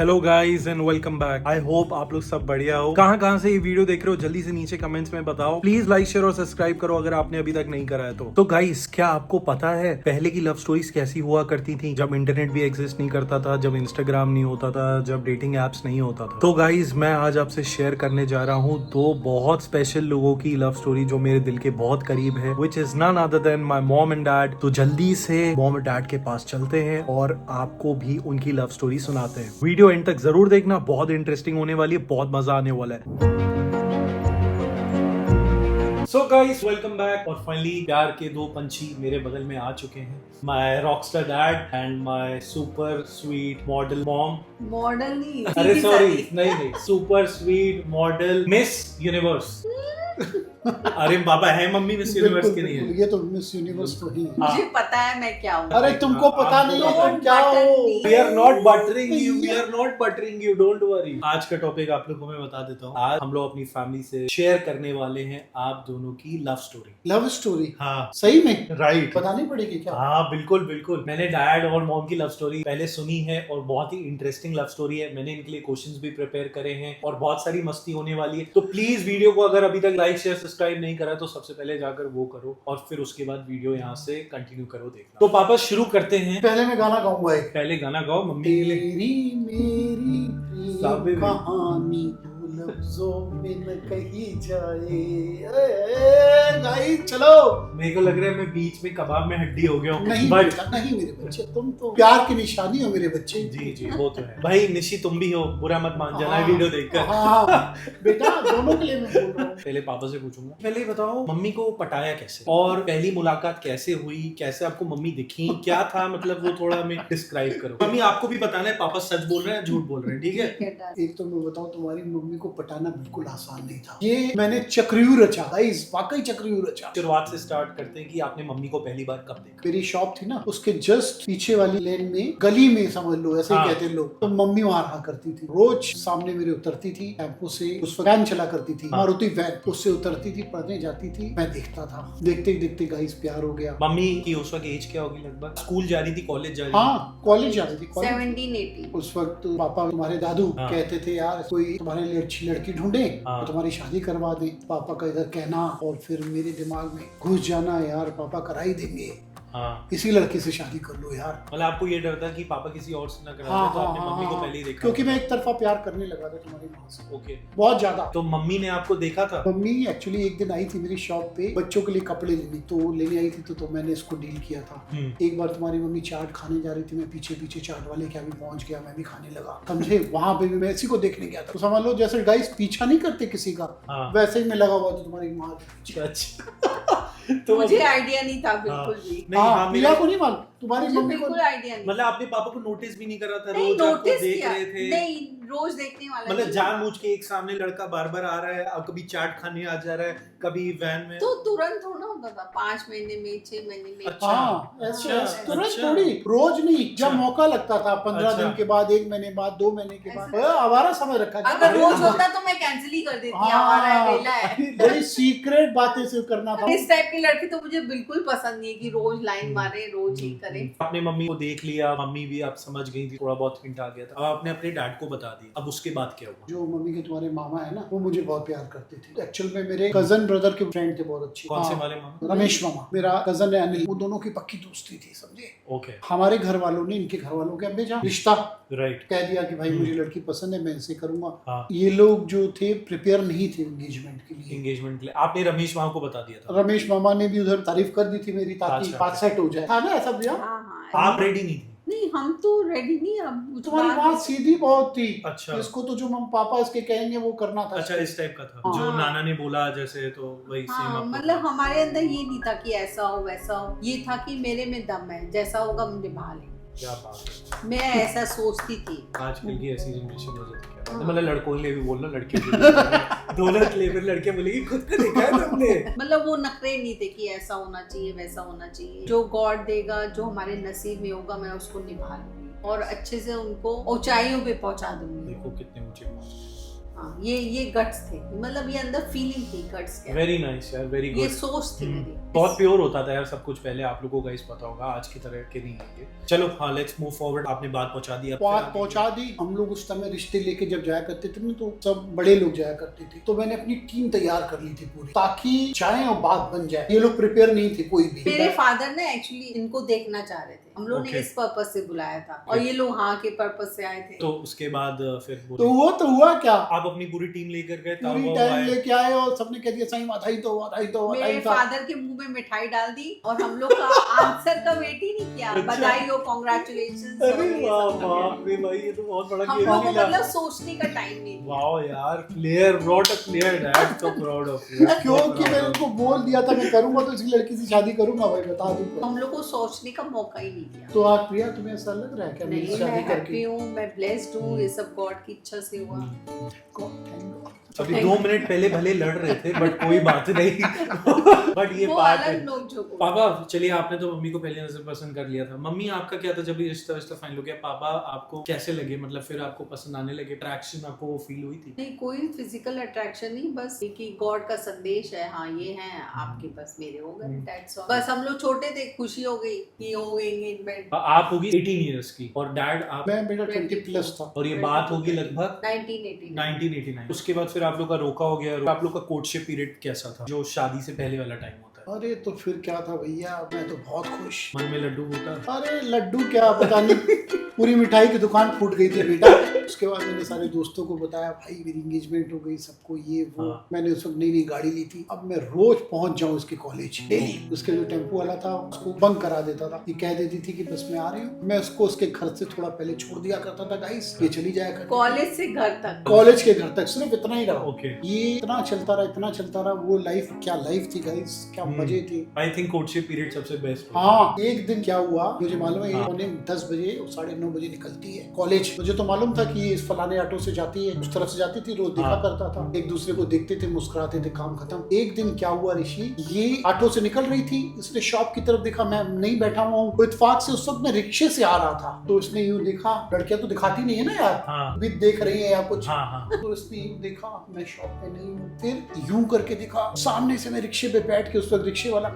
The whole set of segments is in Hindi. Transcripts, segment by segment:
Hello guys and welcome back. I hope आप लोग सब बढ़िया हो। कहाँ से ये वीडियो देख रहे हो जल्दी से नीचे कमेंट्स में बताओ। प्लीज लाइक शेयर और सब्सक्राइब करो अगर आपने अभी तक नहीं करा है तो गाइस, क्या आपको पता है पहले की लव स्टोरीज कैसी हुआ करती थी, जब इंटरनेट भी एग्जिस्ट नहीं करता था, जब इंस्टाग्राम नहीं होता था, जब डेटिंग एप्स नहीं होता था। तो गाइस, मैं आज आपसे शेयर करने जा रहा हूँ दो बहुत स्पेशल लोगों की लव स्टोरी जो मेरे दिल के बहुत करीब है, which is none other than my mom and dad. तो जल्दी से मॉम एंड डैड के पास चलते हैं और आपको भी उनकी लव स्टोरी सुनाते हैं। वीडियो एंड तक जरूर देखना, बहुत इंटरेस्टिंग होने वाली है, बहुत मजा आने वाला है। So guys, welcome back. और फाइनली प्यार के दो पंछी मेरे बगल में आ चुके हैं। My Rockstar dad and my super sweet model mom. Model नहीं, अरे सॉरी, नहीं, super sweet model miss universe. अरे बाबा है मम्मी मिस यूनिवर्स के नहीं है? ये तो मिस यूनिवर्स तो ही है। मुझे पता है मैं क्या हूँ। अरे तुमको पता नहीं है तुम क्या हो। We are not buttering you, we are not buttering you, don't worry। आज का टॉपिक आप लोगों को मैं बता देता हूँ। आज हम लोग अपनी फैमिली से शेयर करने वाले हैं आप दोनों की लव स्टोरी। Love story? हाँ सही में? राइट। बतानी पड़ेगी क्या? हाँ बिल्कुल बिल्कुल। मैंने डैड और मॉम की लव स्टोरी पहले सुनी है और बहुत ही इंटरेस्टिंग लव स्टोरी है। मैंने इनके लिए क्वेश्चंस भी प्रिपेयर करे हैं और बहुत सारी मस्ती होने वाली है। तो प्लीज वीडियो को अगर अभी तक लाइक शेयर सब्सक्राइब नहीं करा तो सबसे पहले जाकर वो करो और फिर उसके बाद वीडियो यहाँ से कंटिन्यू करो देखना। तो पापा शुरू करते हैं। पहले मैं गाना गाऊंगा एक। पहले गाना गाओ मम्मी के लिए। तेरी मेरी प्रिय कहानी लफ्जों में न कही जाए। गाइस चलो। मेरे को लग रहा है मैं बीच में कबाब में हड्डी हो गया हूँ। नहीं बेटा, नहीं मेरे बच्चे, तुम तो प्यार की निशानी हो मेरे बच्चे। जी वो तो है भाई। निशी तुम भी हो, बुरा मत मान जाना है वीडियो देखकर। हाँ बेटा, दोनों के लिए मैं बोल रहा हूँ। पहले पापा से पूछूंगा। पहले बताओ मम्मी को पटाया कैसे और पहली मुलाकात कैसे हुई, कैसे आपको मम्मी दिखी, क्या था, मतलब वो थोड़ा हमें डिस्क्राइब करो। मम्मी आपको भी बताना है पापा सच बोल रहे हैं झूठ बोल रहे हैं, ठीक है? एक तो मैं बताऊं, तुम्हारी मम्मी को पटाना बिल्कुल आसान नहीं था। ये मैंने चक्रव्यूह रचा, गाइस वाकई चक्रव्यूह रचा। शुरुआत से स्टार्ट करते हैं कि आपने मम्मी को पहली बार कब देखा? मेरी शॉप थी ना, उसके जस्ट पीछे वाली लेन में, गली में समझ लो, ऐसे ही कहते हैं लोग। तो मम्मी वहां रहा करती थी, रोज सामने मेरे उतरती थी टेम्पो से। उस वक्त वैन चला करती थी, मारुति वैन, उससे उतरती थी, पढ़ने जाती थी, मैं देखता था। देखते देखते गाइस प्यार हो गया। मम्मी की उस वक्त एज क्या होगी लगभग? स्कूल जा रही थी, कॉलेज जा रही थी? हाँ कॉलेज जा रही थी। 17-18। उस वक्त पापा तुम्हारे दादू कहते थे यार कोई तुम्हारे लिए अच्छी लड़की ढूंढे तो तुम्हारी शादी करवा दे। पापा का इधर कहना और फिर मेरे दिमाग में घुस जाना, यार पापा करा ही देंगे, इसी लड़की से शादी कर लो यार। मतलब आपको ये डर था कि पापा किसी और से ना करा हाँ, दे, तो आपने हाँ, मम्मी को हाँ, पहले ही देखा? क्योंकि मैं एक तरफा प्यार करने लगा था तुम्हारी माँ से, ओके, बहुत ज्यादा। तो मम्मी ने आपको देखा था? मम्मी एक्चुअली एक दिन आई थी मेरी शॉप पे बच्चों के लिए कपड़े लेने, तो लेने आई थी तो मैंने इसको डील किया था। एक बार तुम्हारी मम्मी चाट खाने जा रही थी, मैं पीछे पीछे चाट वाले के अभी पहुंच गया, मैं भी खाने लगा, समझे? वहां पे भी मैं इसी को देखने गया था। तो समझ लो जैसे गाइस पीछा नहीं करते किसी का, वैसे ही मैं लगा हुआ था तुम्हारी माँ के पीछे। अच्छा तो मुझे आइडिया नहीं था बिल्कुल भी। मेरा को नहीं मालूम, तुम्हारी मुझे मम्मी को बिल्कुल आइडिया नहीं। मतलब आपने पापा को नोटिस भी नहीं करा था? नहीं, रोज आपको नोटिस देख किया रहे थे? नहीं, रोज देखने वाला मतलब नहीं। जानबूझ के एक सामने लड़का बार बार आ रहा है, अब कभी चाट खाने आ जा रहा है, कभी वैन में? तो तुरंत थोड़ा होता था, 5 महीने में, 6 महीने में। अच्छा, हाँ ऐसे अच्छा, तुरंत अच्छा। थोड़ी, रोज नहीं, जब अच्छा। मौका लगता था, 15 अच्छा। दिन के बाद, 1 महीने बाद, 2 महीने के बाद, ऐसा। आवारा समय रखा। अगर रोज होता तो मैं कैंसिल ही कर देती, हमारा है, वेला है। बड़ी सीक्रेट बातें से करना था। इस टाइप की लड़की तो मुझे बिल्कुल पसंद नहीं है कि रोज लाइन मारे, रोज ही करे। आपने मम्मी को देख लिया, मम्मी भी आप समझ गई थी, थोड़ा बहुत हिंट आ गया था, अब आपने अपने डैड को बता दिया, अब उसके बाद क्या हुआ? जो मम्मी के तुम्हारे मामा है ना, वो मुझे बहुत प्यार करते थे। एक्चुअल में मेरे कजन ब्रदर के फ्रेंड थे बहुत अच्छे। कौन से वाले मामा? रमेश मामा, मेरा कजन है अनिल, वो दोनों की पक्की दोस्ती थी, समझे? ओके। हमारे घर वालों ने इनके घर वालों के अब भेजा रिश्ता, राइट, कह दिया कि भाई मुझे लड़की पसंद है, मैं इसे करूंगा। हाँ। ये लोग जो थे प्रिपेयर नहीं थे एंगेजमेंट के लिए। एंगेजमेंट के लिए आपने रमेश मामा को बता दिया था? रमेश मामा ने भी उधर तारीफ कर दी थी मेरी, ताकि अच्छा, बात सेट हो जाए, था ना ऐसा भैया? हाँ। आप रेडी नहीं थी? नहीं, हम तो रेडी नहीं। अब तुम्हारी बात सीधी बहुत थी। अच्छा। इसको तो जो मम पापा इसके कहेंगे वो करना था। अच्छा, इस टाइप का था। हाँ। जो नाना ने बोला जैसे, तो वही सेम हाँ, आपको? मतलब हमारे अंदर ये नहीं था कि ऐसा हो वैसा हो, ये था कि मेरे में दम है, जैसा होगा मुझे निभा लेंगे। क्या बात है, मैं ऐसा सोचती थी। आजकल की ऐसी जनरेशन हो जाती है। मतलब लड़कों के लिए भी बोलना, लड़कियों के लिए भी। दोनों के लिए, फिर लड़कियां बोलेगी खुद का देखा है तुमने? मतलब वो नखरे नहीं थे कि ऐसा होना चाहिए वैसा होना चाहिए। जो गॉड देगा, जो हमारे नसीब में होगा, मैं उसको निभा लूंगी और अच्छे से उनको ऊंचाइयों पे पहुंचा दूंगी। देखो कितने ऊंचे पहुंचे। हाँ, ये गट्स थे, मतलब ये अंदर फीलिंग थी गट्स के, वेरी नाइस यार, वेरी ये गुड। सोच थी मेरी। बहुत प्योर होता था यार सब कुछ पहले, आप लोगों को गाइस पता होगा, आज की तरह के नहीं है ये। चलो हाँ, लेट्स मूव फॉरवर्ड। आपने बात पहुंचा दी, अब बात पहुंचा दी। हम लोग उस समय रिश्ते लेके जब जाया करते थे ना, तो सब बड़े लोग जाया करते थे, तो मैंने अपनी टीम तैयार कर ली थी पूरी, ताकि चाहे और बात बन जाए। ये लोग प्रिपेयर नहीं थे कोई भी। मेरे फादर ने एक्चुअली इनको देखना चाह रहे थे, हम लोग ने Okay. इस पर्पस से बुलाया था, और ये लोग हाँ के पर्पस से आए थे। तो उसके बाद फिर तो हुआ क्या, आप अपनी पूरी टीम लेकर गए, तब पूरी वो टाइम आए। लेके आए और सबने कह दिया सही बधाई तो बधाई तो मेरे बधाई था। फादर के मुंह में मिठाई डाल दी, और हम लोग का आंसर का वेट ही नहीं किया, अच्छा। बधाई हो, कांग्रेचुलेशंस। अरे वाह बाप रे भाई, ये तो बहुत बड़ा हम गेम लोग को खेला। मतलब सोचने का टाइम नहीं था। वाओ यार, player, what a player, dad, so proud of you. क्योंकि मैंने उनको बोल दिया था मैं करूंगा तो इसी लड़की से शादी करूंगा भाई, बता दूं। हम लोग को सोचने का मौका ही नहीं दिया। तो आज प्रिया तुम्हें ऐसा लग रहा है क्या मेरी नहीं, शादी मैं करके? हैप्पी हूँ, मैं ब्लेस्ड हूँ, ये सब गॉड की इच्छा से हुआ। God, thank God. अभी 2 मिनट पहले भले लड़ रहे थे, बट कोई बात नहीं। बट ये वो बात अलग है। नोक-झोंक हुआ। पापा चलिए, आपने तो मम्मी को पहले नजर पसंद कर लिया था, मम्मी आपका क्या था जब ये रिश्ता विश्ता फाइनल हो गया? पापा आपको कैसे लगे, मतलब फिर आपको पसंद आने लगे, अट्रैक्शन आपको वो फील हुई थी? नहीं, कोई फिजिकल अट्रैक्शन नहीं, बस कि गॉड का संदेश है, हाँ ये है आपके, बस मेरे हो गए, that's all। बस हम लोग छोटे थे, खुशी हो गई कि हो गई एंगेजमेंट। आप होगी 18 इयर्स की, और डैड आप, मैं बेटा 20 प्लस था। और ये बात होगी लगभग 1989। 1989। उसके बाद फिर आप लोग का रोका हो गया। आप लोग का कोर्टशिप पीरियड कैसा था, जो शादी से पहले वाला टाइम होता है? अरे तो फिर क्या था भैया, मैं तो बहुत खुश। मन में लड्डू फूटा? अरे लड्डू क्या, पता नहीं पूरी मिठाई की दुकान फूट गई थी बेटा। उसके बाद मैंने सारे दोस्तों को बताया, भाई मेरी एंगेजमेंट हो गई, सबको ये वो। हाँ। मैंने उस वक्त नई गाड़ी ली थी, अब मैं रोज पहुंच जाऊं इसके कॉलेज डेली। उसके जो टेम्पो वाला था उसको बंक करा देता था, ये कह देती थी कि बस मैं आ रही हूँ, मैं उसको उसके घर से थोड़ा पहले छोड़ दिया करता था गाइस, ये चली जाया करती थी। कॉलेज से घर तक। कॉलेज के घर तक सिर्फ इतना ही रहा। ओके। ये इतना चलता रहा। वो लाइफ क्या लाइफ थी गाइस, क्या मजे थे। आई थिंक कोर्टशिप पीरियड सबसे बेस्ट। हाँ, एक दिन क्या हुआ मुझे मालूम है, हाँ। पौने 10 बजे 9:30 बजे निकलती है कॉलेज। मुझे तो मालूम था कि इस फलाने ऑटो से जाती है, उस तरफ से जाती थी, रोज देखा हाँ। करता था, एक दूसरे को देखते थे, मुस्कुराते थे, काम खत्म। एक दिन क्या हुआ ऋषि, ये ऑटो से निकल रही थी, इसने शॉप की तरफ देखा, मैं नहीं बैठा हुआ हूँ, तो इत्तेफाक से उस वक्त मैं रिक्शे से आ रहा था, तो इसने यूँ देखा, लड़कियां तो दिखाती नहीं है ना यार, हाँ अभी देख रही है या कुछ। हाँ हाँ। तो इसने यूँ देखा, मैं शॉप पे नहीं हूँ, फिर यूं करके देखा, सामने से मैं रिक्शे पे बैठ के, उस वक्त रिक्शे वाला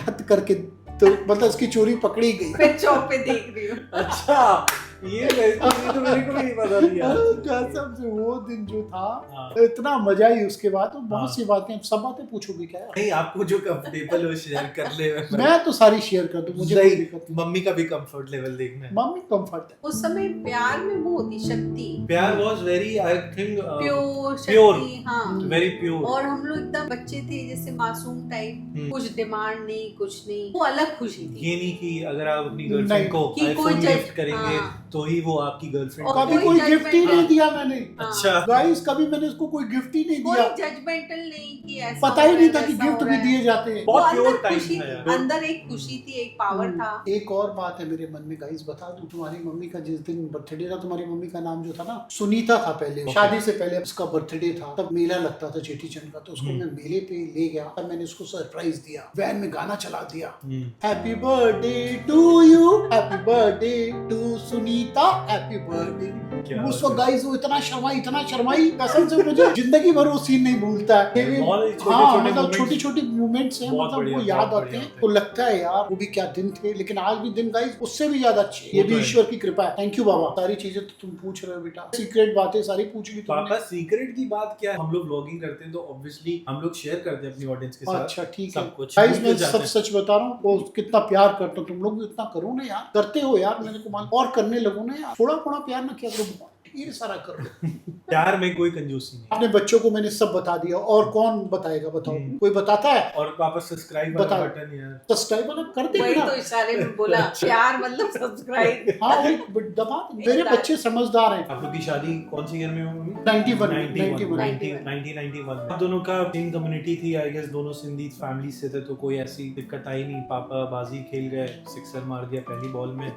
धत करके, तो मतलब इसकी चोरी पकड़ी गई। फिर चौक पे देख रही हूँ। अच्छा, ये तो मेरे को भी नहीं पता था यार। कसम से वो दिन जो था, हाँ। इतना मजा ही उसके बाद। तो बहुत हाँ। सी बातें, सब बातें पूछोगे क्या? नहीं, आपको जो कंफर्टेबल हो शेयर कर ले। मैं तो सारी शेयर कर दूं, मुझे कोई दिक्कत नहीं। मम्मी का भी कंफर्ट लेवल देखना है। मम्मी कंफर्ट है। उस समय प्यार में वो होती शक्ति, प्यार was very, I think, pure Pure. शक्ति। हाँ, वेरी प्योर। और हम लोग एकदम बच्चे थे, जैसे मासूम टाइप, कुछ डिमांड नहीं, कुछ नहीं, वो अलग खुशी थी। ये नहीं कि अगर आप अपनी नहीं, गर्लफ्रेंड को कि आईफोन कोई गिफ्ट करेंगे हाँ। तो ही वो आपकी गर्लफ्रेंड। और कभी कोई कोई गिफ्ट ही judgment- नहीं दिया मैंने। अच्छा। गाइस, कभी मैंने उसको कोई गिफ्ट ही नहीं कोई दिया। जजमेंटल नहीं कि ऐसा पता हो ही रहा नहीं है, था कि वैसा गिफ्ट हो भी रहा है। दिए जाते हैं। बहुत वो प्योर अंदर टाइम खुशी था थी, यार। अंदर एक खुशी थी, एक पावर था। एक और बात है मेरे मन में गाइस, बता दूं, तुम्हारी मम्मी का जिस दिन बर्थडे था, तुम्हारी मम्मी का नाम जो था ना, सुनीता था पहले। Okay. शादी से पहले उसका बर्थडे था, तब मेला लगता था चेटी चंद का, तो उसको हम्म। मैं मेले पे ले गया, तब मैंने उसको सरप्राइज दिया, वैन में गाना चला दिया, हम्म। Happy birthday to you, happy birthday to Sunita, happy birthday. क्या उस बात वक्त गाइस वो इतना शर्माई, कसम से मुझे जिंदगी भर वो सीन नहीं भूलता है। ये भी- बहुत ही छोटे- हाँ, छोटे मतलब moments- छोटी छोटी मूवमेंट्स हैं, बहुत मतलब बढ़िया, वो याद बहुत आते हैं, बढ़िया तो लगता है यार वो भी क्या दिन थे। लेकिन आज भी दिन गाइस उससे भी ज्यादा अच्छे हैं। ये वो भी तो है। ईश्वर की कृपा है। थैंक यू बाबा, सारी चीजें तो तुम पूछ रहे हो बेटा, सीक्रेट बातें सारी पूछ ली पापा, तुमने। सीक्रेट की बात क्या है? हम लोग व्लॉगिंग करते हैं तो ऑब्वियसली हम लोग शेयर करते हैं अपनी ऑडियंस के साथ। अच्छा ठीक है सब कुछ गाइस, भूल मैं जाते सब हैं। सच बता रहा हूँ, वो कितना प्यार करता हूँ, तुम लोग भी उतना करो ना यार, करते हो यार, मेरे को मालूम, और करने लगो ना यार, थोड़ा थोड़ा प्यार ना किया करो, ढेर सारा करो। प्यार में कोई कंजूसी नहीं। अपने बच्चों को मैंने सब बता दिया, और कौन बताएगा बताओ? हम्म। कोई बताता है? और पापा सब्सक्राइब वाला बताओ। बटन यार। सब्सक्राइब वाला कर दे वही ना। तो इशारे में बोला, प्यार मतलब सब्सक्राइब। हाँ, वही दबा, मेरे बच्चे समझदार हैं। आप लोग की शादी कौन सी ईयर में हुई? 91 1991। आप दोनों का सेम कम्युनिटी थी, आई गेस दोनों सिंधी फैमिली से थे, तो कोई ऐसी दिक्कत आई नहीं। पापा बाजी खेल गए, सिक्सर मार दिया पहली बॉल में।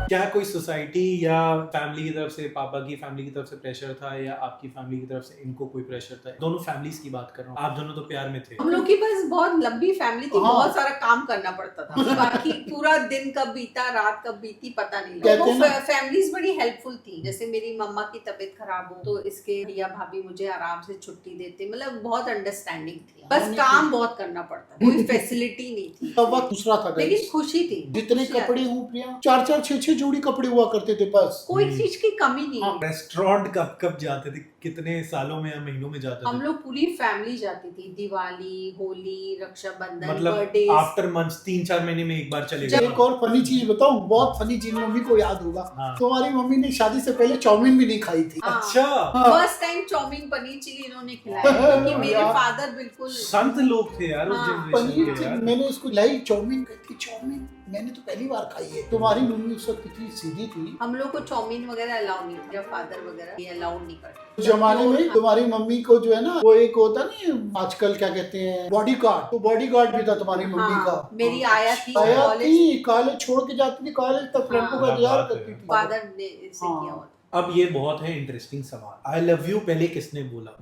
क्या कोई सोसाइटी या फैमिली की तरफ से, पापा की फैमिली की तरफ से प्रेशर था या आपकी फैमिली की तरफ से इनको कोई प्रेशर था? दोनों फैमिलीज की बात कर रहा हूँ, आप दोनों तो प्यार में थे। हम लोग की बस बहुत लंबी फैमिली थी, हाँ। बहुत सारा काम करना पड़ता था, बाकी पूरा दिन कब बीता, रात कब बीती पता नहीं कहते लगा। हैं ना- फैमिलीज बड़ी हेल्पफुल थी, जैसे मेरी मम्मा की तबीयत खराब हो तो इसके भैया भाभी मुझे आराम से छुट्टी देते, मतलब बहुत अंडरस्टैंडिंग थी। बस नहीं, काम बहुत करना पड़ता, कोई फैसिलिटी नहीं थी, तब वक्त दूसरा था लेकिन guys। खुशी थी। जितने खुशियाँ कपड़े हूँ प्रिया, 4-4 6-6 जोड़ी कपड़े हुआ करते थे बस। कोई चीज की कमी नहीं। हाँ। रेस्टोरेंट कब कब जाते थे, कितने सालों में या महीनों में जाते हम थे? लोग पूरी फैमिली जाती थी, दिवाली, होली, रक्षाबंधन, मतलब बर्थडे। आफ्टर मंथ्स 3-4 महीने में एक बार चले गए। एक और फनी चीज बताऊं, बहुत फनी चीज मम्मी को याद होगा। हाँ। तुम्हारी मम्मी ने शादी से पहले चाउमीन भी नहीं खाई थी। हाँ। अच्छा, हाँ। First time chow mein paneer chilli इन्होंने खिलाया, क्योंकि मेरे यार। फादर बिल्कुल संत लोग थे यार उस हाँ। जनरेशन पनीर के से यार। मैंने उसको लाई, चाउमीन कहती चाउमीन मैंने तो पहली बार खाई है। तुम्हारी मम्मी उस वक्त कितनी सीधी थी। हम लोग को चाउमीन वगैरह अलाउ नहीं, जब फादर वगैरह ये अलाउ नहीं करते। उस जमाने में तुम्हारी मम्मी को जो है ना, वो एक होता नहीं आजकल क्या कहते हैं बॉडी गार्ड, तो बॉडी गार्ड भी था तुम्हारी मम्मी हाँ, का। मेरी आया थी आया कॉलेज, थी, कॉलेज छोड़ के जाती थी, कॉलेज तक लड़कों का क्या इंतजार बात है। करती थी। फादर ने इससे हाँ। किया हुआ था। अब ये बहुत है इंटरेस्टिंग सवाल, आई लव यू पहले किसने बोला?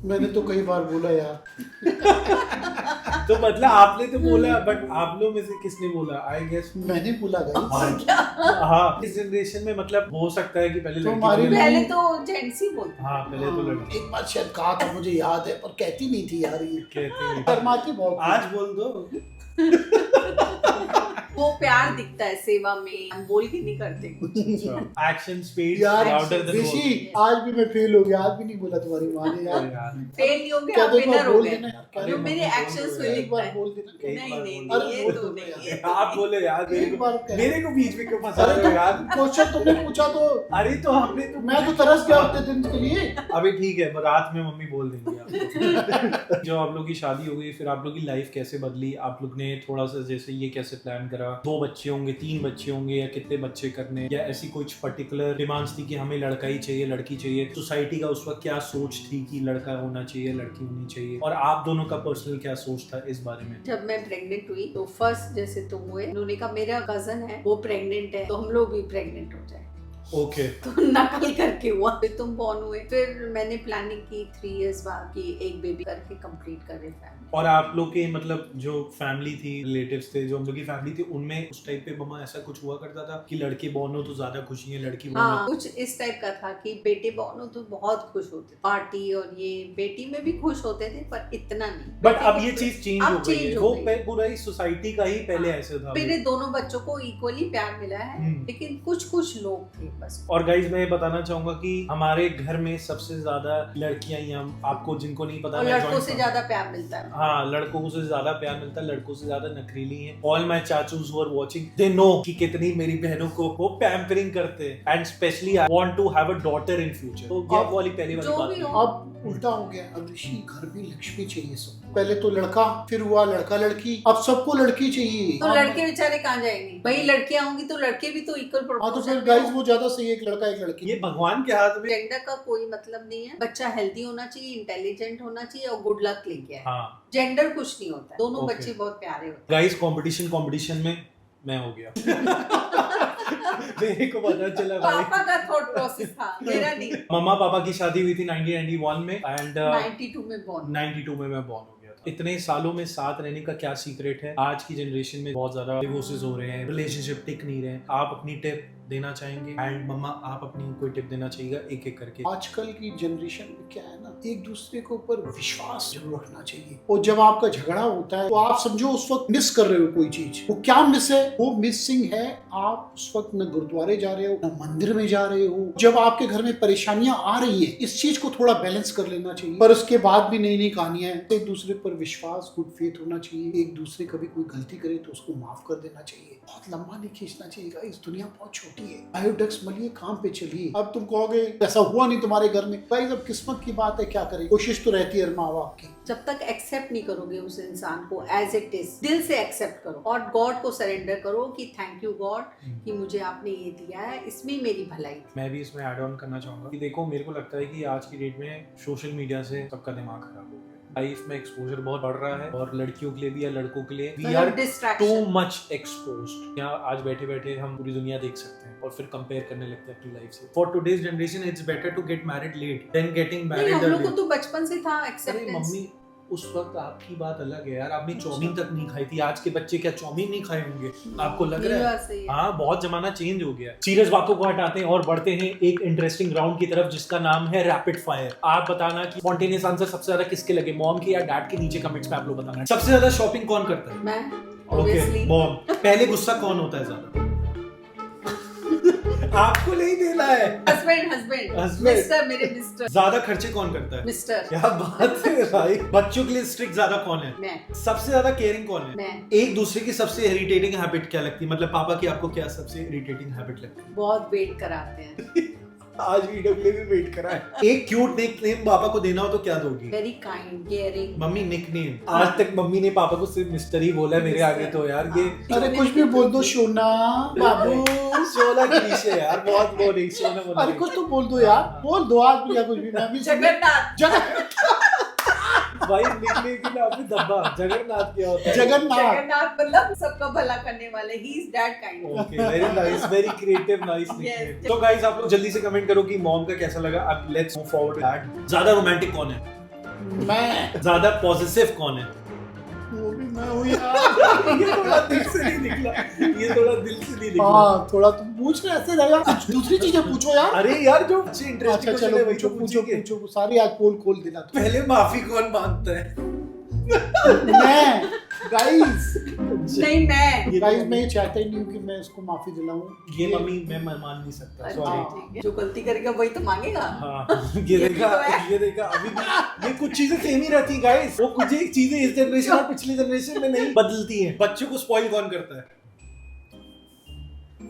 मैंने तो कई बार बोला यार। तो मतलब आपने तो बोला, बट आप लोग में से किसने बोला? आई गेस मैंने बोला गाइस। हाँ, इस जनरेशन में मतलब हो सकता है कि पहले लड़की तुम्हारी बोले। पहले तो जेंट्स ही बोलते। हाँ, पहले तो लड़की एक बार शायद कहा था, मुझे याद है, पर कहती नहीं थी यार ये। कहती है। शर्माती बहुत थी। आज बोल दो। वो प्यार दिखता है सेवा में, हम बोल के नहीं करते कुछ। एक्शन स्पीड यार लाउडर देन ऋषि, आज भी मैं फेल हो गया, आज भी नहीं बोला तुम्हारी माँ ने यार। फेल नहीं हो गया, क्या तो एक विनर बार हो बोल गया। देना यार, क्या जो नहीं मेरे बोल दो एक्शंस यार। में एक दिखता बार है। बोल देना। नहीं नहीं बोल दो। नहीं, ये अरे तो बोल दो नहीं, यार। ये तो आप बोले यार, एक बार कह- मेरे को बीच में क्यों फंसा अरे रहे हो यार? क्वेश्चन तुमने पूछा तो अरे तो हमने तो मैं तो तरस गया उतने दिन के लिए। अभी ठीक है, रात में मम्मी बोल देंगी आपको। जो आप लोग की शादी हो गई, फिर आप लोग की लाइफ कैसे बदली? आप लोग ने थोड़ा सा जैसे ये कैसे प्लान करा? 2 बच्चे होंगे, 3 बच्चे होंगे, या कितने बच्चे करने, या ऐसी कुछ पर्टिकुलर डिमांड्स थी कि हमें लड़का ही चाहिए, लड़की चाहिए? सोसाइटी का उस वक्त क्या सोच थी कि लड़का होना चाहिए, लड़की होनी चाहिए? और आप दोनों का पर्सनल क्या सोच था इस बारे में? जब मैं प्रेग्नेंट हुई तो फर्स्ट जैसे तुम हुए, उन्होंने कहा मेरा कजन है वो प्रेग्नेंट है तो हम लोग भी प्रेग्नेंट हो जाए। ओके। तो नकल करके हुआ, फिर तुम बॉर्न हुए। फिर मैंने प्लानिंग की 3 इयर्स बाद कि एक बेबी करके कंप्लीट करे फैमिली। और आप लोग के मतलब जो फैमिली थी, रिलेटिव्स थे, जो हम लोग की फैमिली थी, उनमें उस टाइप पे मम्मा ऐसा कुछ हुआ करता था कि लड़के बॉर्न हो तो ज्यादा खुशी है, लड़की बॉर्न हाँ, हो? कुछ इस टाइप का था कि बेटे बॉर्न हो तो बहुत खुश होते, पार्टी और ये बेटी में भी खुश होते थे, पर इतना नहीं। बट बेटे अब की ये खुश- चीज चेंज अब हो गई है, change वो हो गई। पूरा ही सोसाइटी का ही पहले हाँ। ऐसे था। मेरे दोनों बच्चों को इक्वली प्यार मिला है, लेकिन कुछ लोग थे बस। और गाइज मैं बताना चाहूंगा कि हमारे घर में सबसे ज्यादा लड़कियां ही, हम आपको जिनको नहीं पता, और मैं लड़कों joint से family- ज्यादा प्यार मिलता है। हाँ, लड़कों से ज्यादा प्यार मिलता है, लड़कों से ज्यादा नखरीली हैं। ऑल माय चाचूज who are watching, they know कि कितनी मेरी बहनों को वो पैम्परिंग करते हैं, and specially I want to have a daughter in future. तो ये वाली पहली वाली जो बात भी है। हो। अब उल्टा हो गया, अब ऋषि घर में लक्ष्मी चाहिए सबको। पहले तो लड़का, फिर हुआ लड़का लड़की, अब सबको लड़की चाहिए। तो लड़के बेचारे कहाँ जाएंगे भाई? लड़कियां होंगी तो लड़के भी तो इक्वल हाँ तो फिर प्रोपोर्शन गाइस वो ज्यादा सही है, एक लड़का एक लड़की। ये भगवान के हाथ में। जेंडर का कोई मतलब नहीं है। बच्चा हेल्दी होना चाहिए, इंटेलिजेंट होना चाहिए और गुड लक लेके आए। हाँ जेंडर कुछ नहीं होता है, दोनों Okay. बच्चे बहुत प्यारे होते गाइस, कंपटीशन में मैं हो गया। मेरे को पता चला हैं। भाई। पापा का थॉट प्रोसेस था, मेरा नहीं। मम्मा पापा की शादी हुई थी 1991 में, एंड 92 में बॉर्न। 92 में मैं बॉर्न हो गया था। इतने सालों में साथ रहने का क्या सीक्रेट है? आज की जनरेशन में बहुत ज्यादा डिवोर्सेस हो रहे हैं, रिलेशनशिप टिक नहीं रहे हैं। आप अपनी टिप देना चाहेंगे? एंड मम्मा, आप अपनी कोई टिप देना चाहिएगा एक एक करके? आजकल की जनरेशन में क्या है ना, एक दूसरे के ऊपर विश्वास जरूर रखना चाहिए। और जब आपका झगड़ा होता है तो आप समझो उस वक्त मिस कर रहे हो कोई चीज। वो क्या मिस है? वो मिसिंग है, आप उस वक्त न गुरुद्वारे जा रहे हो, न मंदिर में जा रहे हो। जब आपके घर में परेशानियां आ रही है, इस चीज को थोड़ा बैलेंस कर लेना चाहिए। पर उसके बाद भी नई नई कहानियां हैं। एक दूसरे पर विश्वास, गुड फेथ होना चाहिए। एक दूसरे कभी कोई गलती करे तो उसको माफ कर देना चाहिए। बहुत लंबा नहीं खींचना चाहिए, इस दुनिया बहुत छोटी है। बायोडेक्स मलिए, काम पे चलिए। अब तुम कहोगे ऐसा हुआ नहीं तुम्हारे घर में, भाई जब किस्मत की बात है क्या करें, कोशिश तो रहती है माँ बाप की। जब तक एक्सेप्ट नहीं करोगे उस इंसान को एज इट इज, दिल से एक्सेप्ट करो और गॉड को सरेंडर करो कि थैंक यू गॉड कि मुझे आपने ये दिया है, इसमें मेरी भलाई थी। मैं भी इसमें ऐड ऑन करना चाहूंगा कि देखो, मेरे को लगता है कि आज की डेट में सोशल मीडिया से सबका दिमाग खराब हो गया। लाइफ में एक्सपोजर बहुत बढ़ रहा है और लड़कियों के लिए भी या लड़कों के लिए वी मतलब are too distraction। Much exposed. यहाँ आज बैठे बैठे हम पूरी दुनिया देख सकते हैं और फिर कंपेयर करने लगते हैं अपनी लाइफ से। For today's generation it's better to get married late than getting नहीं, मैरिड हम लोग को अर्ली। तो बचपन से था अरे एक्सेप्टेंस। मम्मी उस वक्त आपकी बात अलग है यार, आपने चाउमीन तक नहीं खाई थी। आज के बच्चे क्या चाउमीन नहीं खाए होंगे? आपको लग ये रहा है? बात सही है। हाँ, बहुत जमाना चेंज हो गया। सीरियस बातों को हटाते हैं और बढ़ते हैं एक इंटरेस्टिंग राउंड की तरफ जिसका नाम है रैपिड फायर। आप बताना कि स्पॉन्टेनियस आंसर सबसे ज्यादा किसके लगे, मॉम के या डैड के? नीचे कमेंट्स में आप लोग बताना। सबसे ज्यादा शॉपिंग कौन करता है? मैं ओके, obviously। मॉम। पहले गुस्सा कौन होता है ज्यादा? आपको नहीं देना है। Husband Husband। मिस्टर, मेरे मिस्टर। ज्यादा खर्चे कौन करता है? मिस्टर। क्या बात है भाई। बच्चों के लिए स्ट्रिक्ट ज्यादा कौन है? मैं। सबसे ज्यादा केयरिंग कौन है? मैं। एक दूसरे की सबसे इरिटेटिंग हैबिट क्या लगती है? मतलब पापा की आपको क्या सबसे इरिटेटिंग हैबिट लगती है? बहुत वेट कराते हैं। आज वीडियो के लिए भी वेट करा है। एक क्यूट निकनेम पापा को देना हो तो क्या दोगी? Very kind, caring. Mummy nickname. आज तक मम्मी ने पापा को सिर्फ मिस्टर ही बोला है मेरे आगे, तो यार ये अरे कुछ भी बोल दो, सोना बाबू। सोना क्लीशे यार, बहुत बोरिंग। सोना बोलना अरे कुछ तो बोल दो यार, बोल दो आज भी या कुछ भी। मैं भी जगन्नाथ। भाई निकनेम के नाम पे धब्बा जगन्नाथ क्या होता है? जगन्नाथ। जगन्नाथ मतलब सबका भला करने वाले। He is that kind. Okay, very nice, very creative, nice nickname. Yes. तो गाइस आप लोग जल्दी से कमेंट करो कि मॉम का कैसा लगा। अब लेट्स मूव फॉरवर्ड दैट। ज्यादा रोमांटिक कौन है? मैं। ज्यादा पॉजिटिव कौन है? वो भी मैं हूँ यार। ये थोड़ा दिल से नहीं निकला, ये थोड़ा दिल से नहीं निकला। हाँ, थोड़ा तुम पूछ रहे ऐसे रहेगा। कुछ दूसरी चीजें पूछो यार। अरे यार जो अच्छी इंटरेस्टिंग अच्छा चलो पूछो सारी आज पोल खोल देना। पहले माफी कौन मांगता है? मैं। गाइस नहीं, मैं। ये गाइस तो- मैं ये चाहता ही नहीं हूँ कि मैं इसको माफी दिलाऊं। ये मम्मी मैं मान नहीं सकता, अच्छा, सॉरी। ठीक है। जो गलती करेगा वही तो मांगेगा। हाँ, ये ये भी देखा, तो है। ये देखा। अभी भी ये कुछ चीजें सेम ही रहती गाइस। वो कुछ एक चीजें इस जनरेशन और पिछली जनरेशन में नहीं बदलती हैं। बच्चों को स्पॉइल कौन करता है?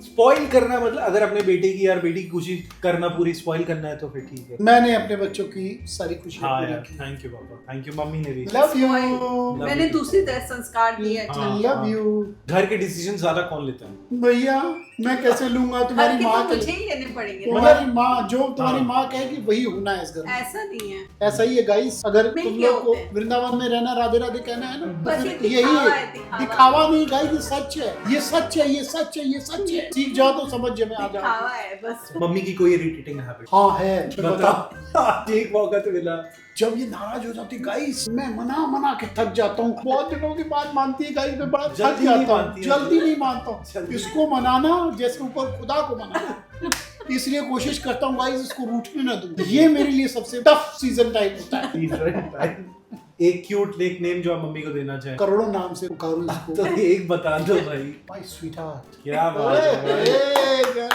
स्पॉइल करना मतलब अगर अपने बेटे की यार बेटी की खुशी करना पूरी स्पॉइल करना है तो फिर ठीक है। मैंने अपने बच्चों की सारी खुशियां हाँ पूरी यार, की। थैंक यू पापा, थैंक यू मम्मी ने भी। Love you. मैंने दूसरी तरह संस्कार दिए। अच्छा। हाँ, लव हाँ। यू। घर के डिसीजन ज्यादा कौन लेता है? भैया मैं कैसे लूंगा? घर तुम्हारी के माँ तो के मुझे ही लेने पड़ेंगे। तुम्हारी माँ जो तुम्हारी हाँ। माँ कहेगी वही होना है इस घर में। ऐसा नहीं है। ऐसा ही है गाइस। अगर मिल तुम के लोग को होते हैं। वृंदावन में रहना, राधे राधे कहना है ना, बस तो ये फिर यही दिखावा है। है, दिखावा। दिखावा नहीं गाइस, ये सच है, ये सच है, ये सच है, ये सच है। सीख जाओ तो समझ में आ जाओ। दिखावा है बस। मम्मी की कोई इरिटेटिंग हैबिट? हाँ है, बताओ। बता। एक मौका तो मिला। जब ये नाराज हो जाती गाइस, मैं मना के थक जाता हूँ। बहुत दिनों की बात मानती है गाइस, मैं बड़ा थक जल्दी नहीं जाता हूँ। मानती है। जल्दी नहीं मानता हूँ। जल्दी। इसको मनाना जैसे ऊपर खुदा को मनाना। इसलिए कोशिश करता हूँ गाइस इसको रूठने ना दूं। ये मेरे लिए सबसे टफ सीजन टाइम होता है। एक क्यूट निकनेम जो आप मम्मी को देना चाहें? करोड़ों नाम से पुकारूं इसको। तो एक बता दो भाई। My sweetheart. क्या बात है भाई।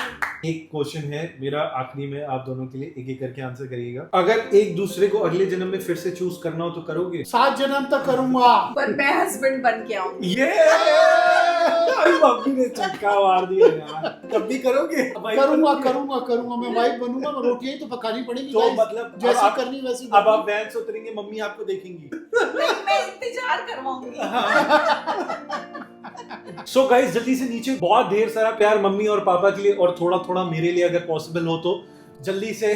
एक क्वेश्चन है मेरा आखिरी में, आप दोनों के लिए एक एक करके आंसर करिएगा। अगर एक दूसरे को अगले जन्म में फिर से चूज करना हो तो करोगे? 7 जन्म तक करूंगा। पर मैं हस्बैंड बन के आऊंगी। ये मम्मी ने चक्का मार दिया यार। तब भी करोगे? करूंगा मैं वाइफ बनूंगा। मैं रोटियां ही तो पकानी पड़ेगी तो गाइस। मतलब जैसी अब आप- करनी वैसी अब आप बननी। वैन से उतरेंगे, मम्मी आपको देखेंगी। नहीं, मैं इंतजार करवाऊंगी। सो गाइस जल्दी से नीचे बहुत ढेर सारा प्यार मम्मी और पापा के लिए और थोड़ा थोड़ा मेरे लिए अगर पॉसिबल हो तो जल्दी से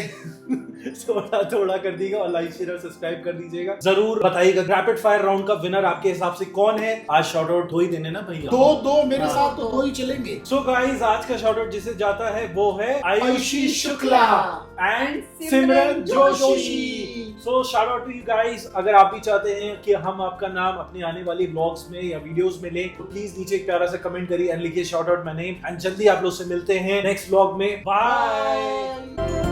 थोड़ा थोड़ा कर दीजिएगा और लाइक शेयर और सब्सक्राइब कर दीजिएगा। जरूर बताइएगा रैपिड फायर राउंड का विनर आपके हिसाब से कौन है। आज शाउट आउट हो ही देने ना भैया। दो मेरे हाँ। साथ तो 2 ही चलेंगे। सो गाइस आज का शाउट आउट जिसे जाता है वो है Ayushi Shukla and Simran Joshi. So shout out to you guys. अगर आप भी चाहते हैं कि हम आपका नाम अपने आने वाली व्लॉग्स में या वीडियोस में लें तो प्लीज नीचे एक प्यारा सा कमेंट करिए एंड लिखिए shout out my name. And जल्दी आप लोग से मिलते हैं नेक्स्ट व्लॉग में। बाय।